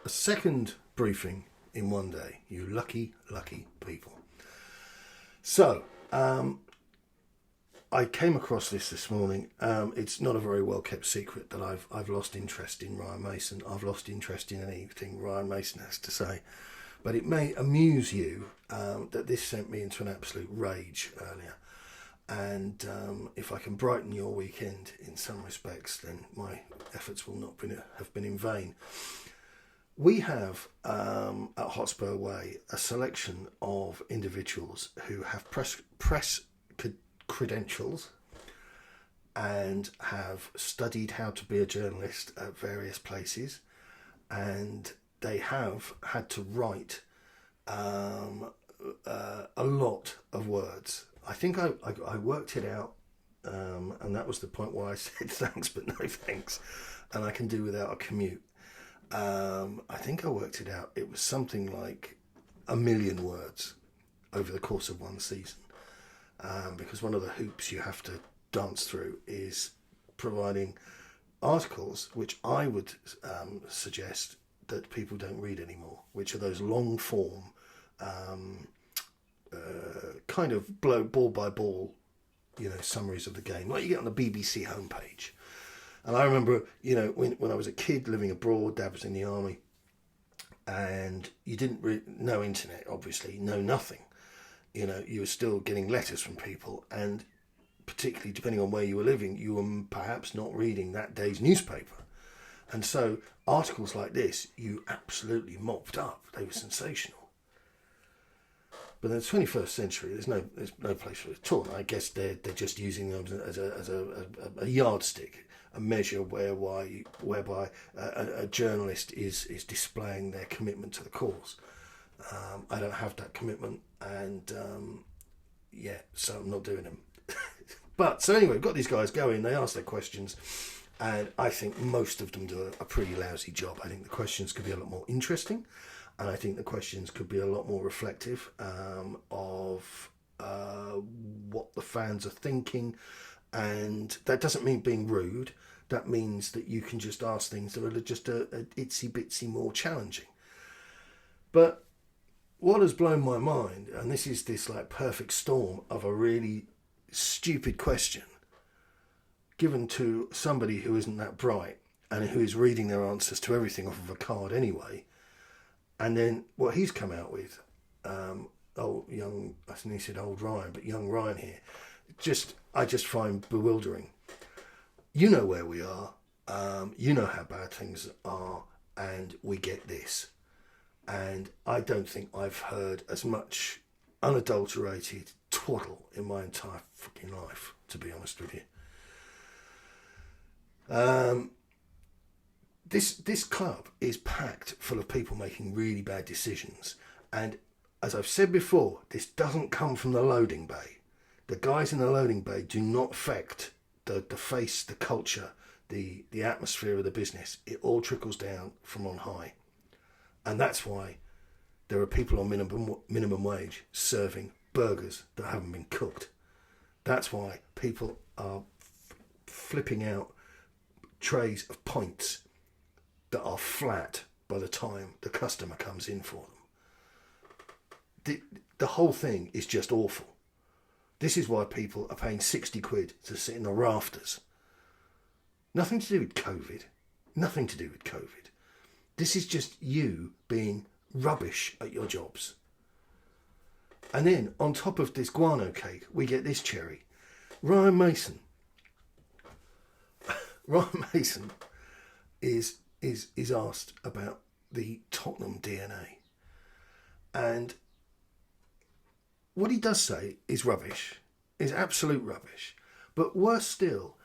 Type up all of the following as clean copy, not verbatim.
A second briefing in one day. You lucky, lucky people. So, I came across this morning. It's not a very well kept secret that I've lost interest in Ryan Mason. I've lost interest in anything Ryan Mason has to say. But it may amuse you that this sent me into an absolute rage earlier. And if I can brighten your weekend in some respects, then my efforts will not have been in vain. We have at Hotspur Way a selection of individuals who have press credentials and have studied how to be a journalist at various places, and they have had to write a lot of words. I think I worked it out, and that was the point where I said thanks but no thanks, and I can do without a commute. I think I worked it out. It was something like 1 million words over the course of one season, because one of the hoops you have to dance through is providing articles which I would suggest that people don't read anymore, which are those long form kind of ball by ball, summaries of the game, like you get on the BBC homepage. And I remember, when I was a kid living abroad, Dad was in the army, and you didn't know internet, obviously, know nothing. You were still getting letters from people, and particularly depending on where you were living, you were perhaps not reading that day's newspaper. And so articles like this, you absolutely mopped up. They were sensational. But in the 21st century, there's no place for it at all. And I guess they're just using them as a yardstick, a measure whereby a journalist is displaying their commitment to the cause. I don't have that commitment, and so I'm not doing them. But so anyway, we've got these guys going. They ask their questions, and I think most of them do a pretty lousy job. I think the questions could be a lot more interesting, and I think the questions could be a lot more reflective of what the fans are thinking. And that doesn't mean being rude. That means that you can just ask things that are just a itsy bitsy more challenging. But what has blown my mind, and this is this like perfect storm of a really stupid question given to somebody who isn't that bright and who is reading their answers to everything off of a card anyway. And then what he's come out with, I think he said old Ryan, but young Ryan here, I just find bewildering. You know where we are, you know how bad things are, and we get this. And I don't think I've heard as much unadulterated twaddle in my entire fucking life, to be honest with you. This club is packed full of people making really bad decisions, and as I've said before, this doesn't come from the loading bay. The guys in the loading bay do not affect the face, the culture, the atmosphere of the business. It all trickles down from on high. And that's why there are people on minimum wage serving burgers that haven't been cooked. That's why people are flipping out trays of pints that are flat by the time the customer comes in for them. The whole thing is just awful. This is why people are paying 60 quid to sit in the rafters. Nothing to do with COVID. Nothing to do with COVID. This is just you being rubbish at your jobs. And then on top of this guano cake, we get this cherry. Ryan Mason. Ryan Mason is asked about the Tottenham DNA. And what he does say is rubbish, is absolute rubbish. But worse still,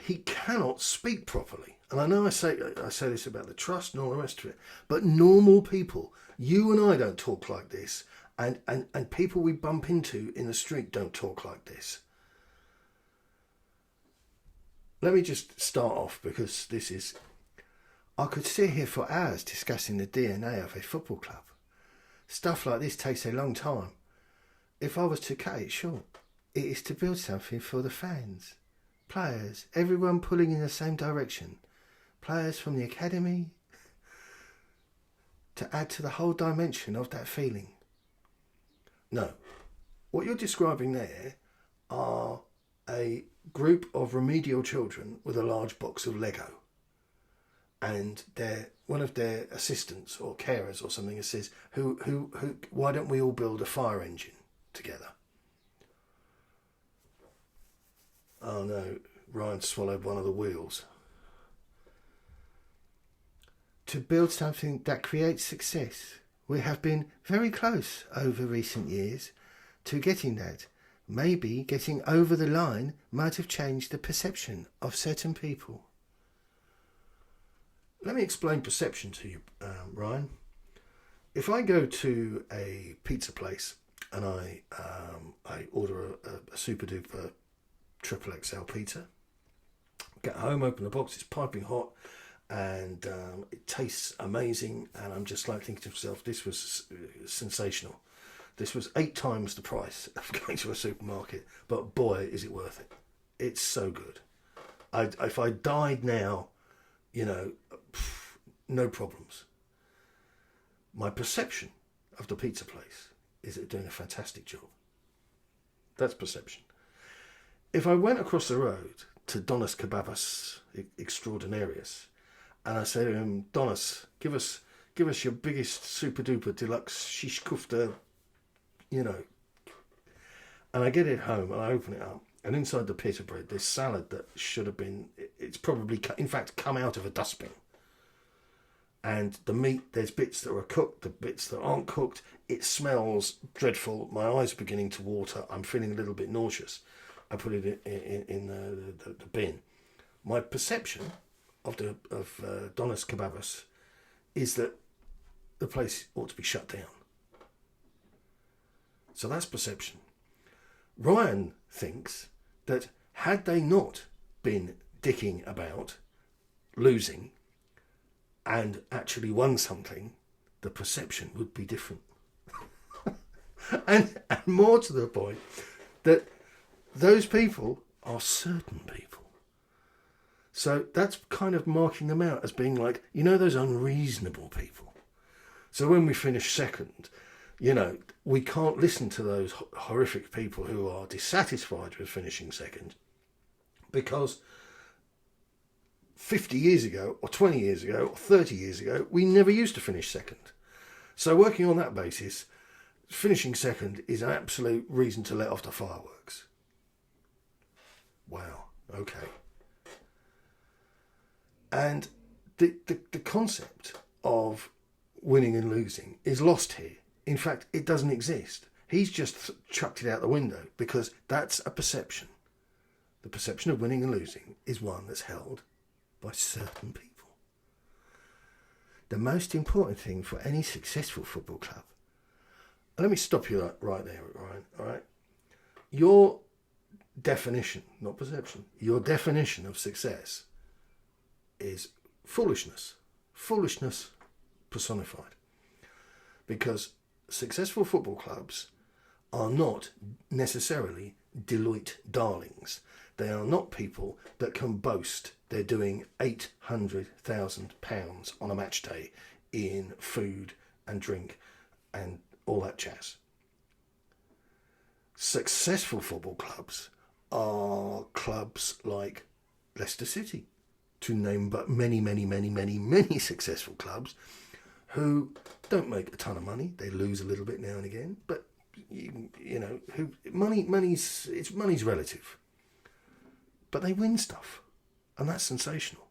he cannot speak properly. And I know I say this about the trust and all the rest of it, but normal people, you and I don't talk like this, and people we bump into in the street don't talk like this. Let me just start off, because this is... I could sit here for hours discussing the DNA of a football club. Stuff like this takes a long time. If I was to cut it short, it is to build something for the fans, players, everyone pulling in the same direction. Players from the academy, to add to the whole dimension of that feeling. No. What you're describing there are a group of remedial children with a large box of Lego. And one of their assistants or carers or something says, why don't we all build a fire engine together? Oh no, Ryan swallowed one of the wheels. To build something that creates success. We have been very close over recent years to getting that. Maybe getting over the line might have changed the perception of certain people. Let me explain perception to you, Ryan. If I go to a pizza place and I order a super duper triple XL pizza, get home, open the box, it's piping hot, and it tastes amazing, and I'm just like thinking to myself, this was sensational. This was 8 times the price of going to a supermarket, but boy, is it worth it. It's so good. If I died now, no problems. My perception of the pizza place is they're doing a fantastic job. That's perception. If I went across the road to Donis Kebabas Extraordinarius, and I say to him, Donis, give us your biggest super duper deluxe shish kufta, and I get it home and I open it up, and inside the pita bread there's salad that should have been, it's probably in fact come out of a dustbin, and the meat, there's bits that are cooked, the bits that aren't cooked, it smells dreadful, my eyes are beginning to water, I'm feeling a little bit nauseous. I put it in the bin. My perception of Donis Kebabas is that the place ought to be shut down. So that's perception. Ryan thinks that had they not been dicking about, losing, and actually won something, the perception would be different. and more to the point, that those people are certain people. So that's kind of marking them out as being like, those unreasonable people. So when we finish second, we can't listen to those horrific people who are dissatisfied with finishing second, because 50 years ago or 20 years ago or 30 years ago, we never used to finish second. So working on that basis, finishing second is an absolute reason to let off the fireworks. Wow, okay. And the concept of winning and losing is lost here. In fact, it doesn't exist. He's just chucked it out the window, because that's a perception. The perception of winning and losing is one that's held by certain people. The most important thing for any successful football club, let me stop you right there, Ryan, all right? Your definition, not perception, your definition of success is foolishness. Foolishness personified. Because successful football clubs are not necessarily Deloitte darlings. They are not people that can boast they're doing £800,000 on a match day in food and drink and all that jazz. Successful football clubs are clubs like Leicester City, to name but many, many, many, many, many successful clubs who don't make a ton of money. They lose a little bit now and again, but money's relative. But they win stuff, and that's sensational.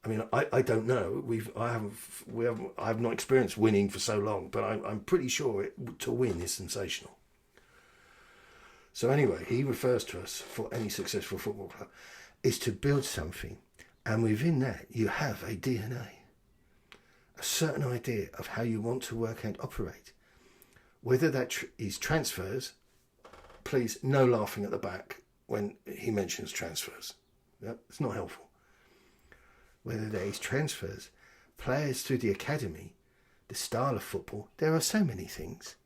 I mean, I don't know. I have not experienced winning for so long, but I'm pretty sure to win is sensational. So anyway, he refers to us, for any successful football club, is to build something, and within that you have a DNA, a certain idea of how you want to work and operate. Whether that is transfers, please, no laughing at the back when he mentions transfers. Yep, it's not helpful. Whether there is transfers, players through the academy, the style of football, there are so many things.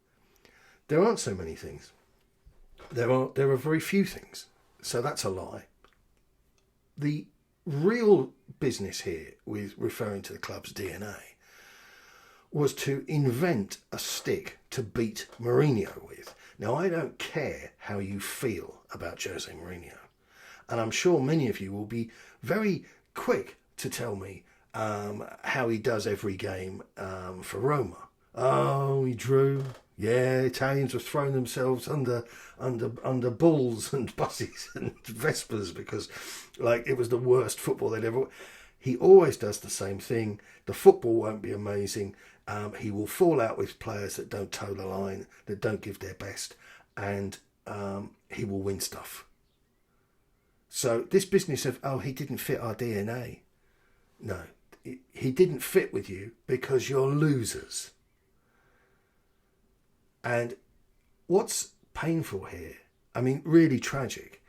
There aren't so many things. There are very few things. So that's a lie. The real business here with referring to the club's DNA was to invent a stick to beat Mourinho with. Now, I don't care how you feel about Jose Mourinho, and I'm sure many of you will be very quick to tell me how he does every game for Roma. Oh, he drew. Yeah, Italians were throwing themselves under bulls and buses and Vespers because, like, it was the worst football they'd ever. He always does the same thing. The football won't be amazing. He will fall out with players that don't toe the line, that don't give their best, and he will win stuff. So this business of, oh, he didn't fit our DNA. No, he didn't fit with you because you're losers. And what's painful here, I mean, really tragic,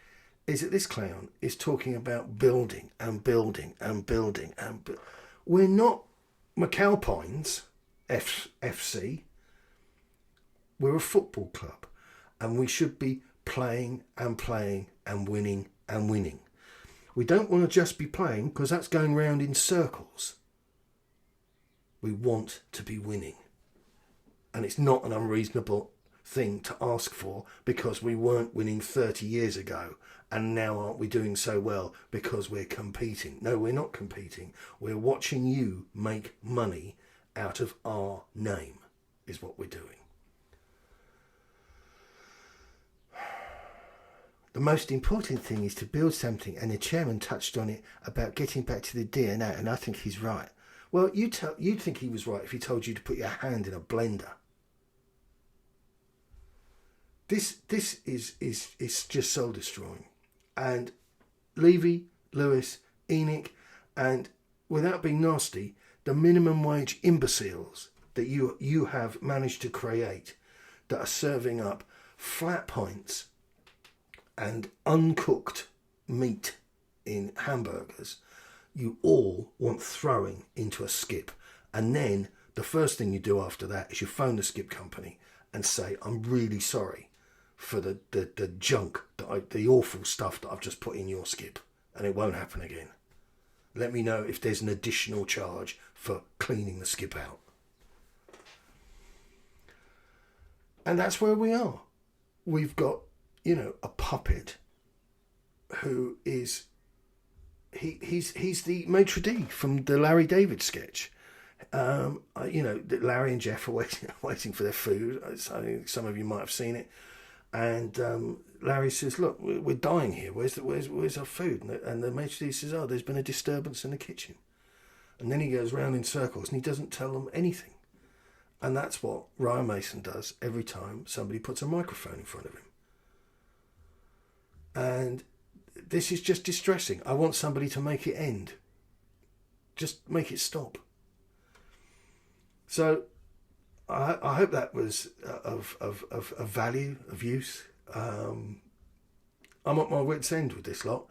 is that this clown is talking about building and building and building. We're not McAlpines FC. We're a football club, and we should be playing and playing and winning and winning. We don't want to just be playing because that's going round in circles. We want to be winning. And it's not an unreasonable thing to ask for because we weren't winning 30 years ago and now aren't we doing so well because we're competing. No, we're not competing. We're watching you make money out of our name is what we're doing. The most important thing is to build something, and the chairman touched on it about getting back to the DNA, and I think he's right. Well, you'd think he was right if he told you to put your hand in a blender. This is just soul destroying. And Levy, Lewis, Enoch, and without being nasty, the minimum wage imbeciles that you have managed to create that are serving up flat pints and uncooked meat in hamburgers, you all want throwing into a skip. And then the first thing you do after that is you phone the skip company and say, I'm really sorry for the junk, the awful stuff that I've just put in your skip, and it won't happen again. Let me know if there's an additional charge for cleaning the skip out. And that's where we are. We've got, a puppet who is, he's the maitre d' from the Larry David sketch. Larry and Jeff are waiting for their food. Some of you might have seen it. And Larry says, look, we're dying here. Where's our food? And the maitre d' says, oh, there's been a disturbance in the kitchen. And then he goes round in circles and he doesn't tell them anything. And that's what Ryan Mason does every time somebody puts a microphone in front of him. And this is just distressing. I want somebody to make it end. Just make it stop. So I hope that was of value, of use. I'm at my wit's end with this lot.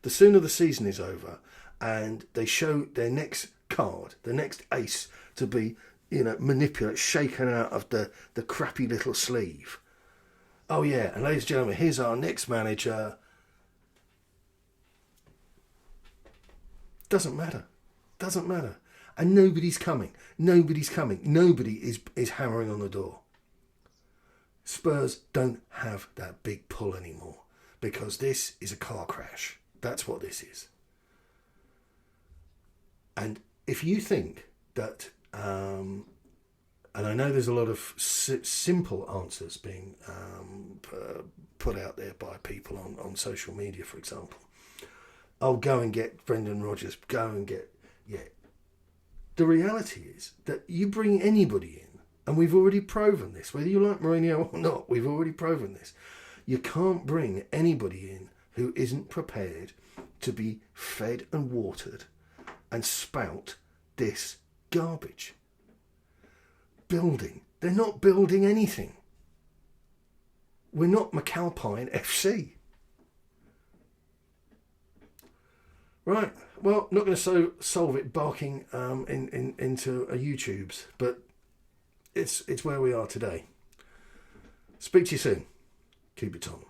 The sooner the season is over and they show their next card, the next ace to be, manipulated, shaken out of the crappy little sleeve. Oh yeah, and ladies and gentlemen, here's our next manager. Doesn't matter. And nobody's coming. Nobody is hammering on the door. Spurs don't have that big pull anymore because this is a car crash. That's what this is. And if you think that, and I know there's a lot of simple answers being put out there by people on social media, for example. Oh, go and get Brendan Rodgers. Go and get... Yeah. The reality is that you bring anybody in, and we've already proven this, whether you like Mourinho or not, we've already proven this. You can't bring anybody in who isn't prepared to be fed and watered and spout this garbage. Building. They're not building anything. We're not McAlpine FC. Right, well, not going to solve it barking into a YouTube's, but it's where we are today. Speak to you soon. Keep it on.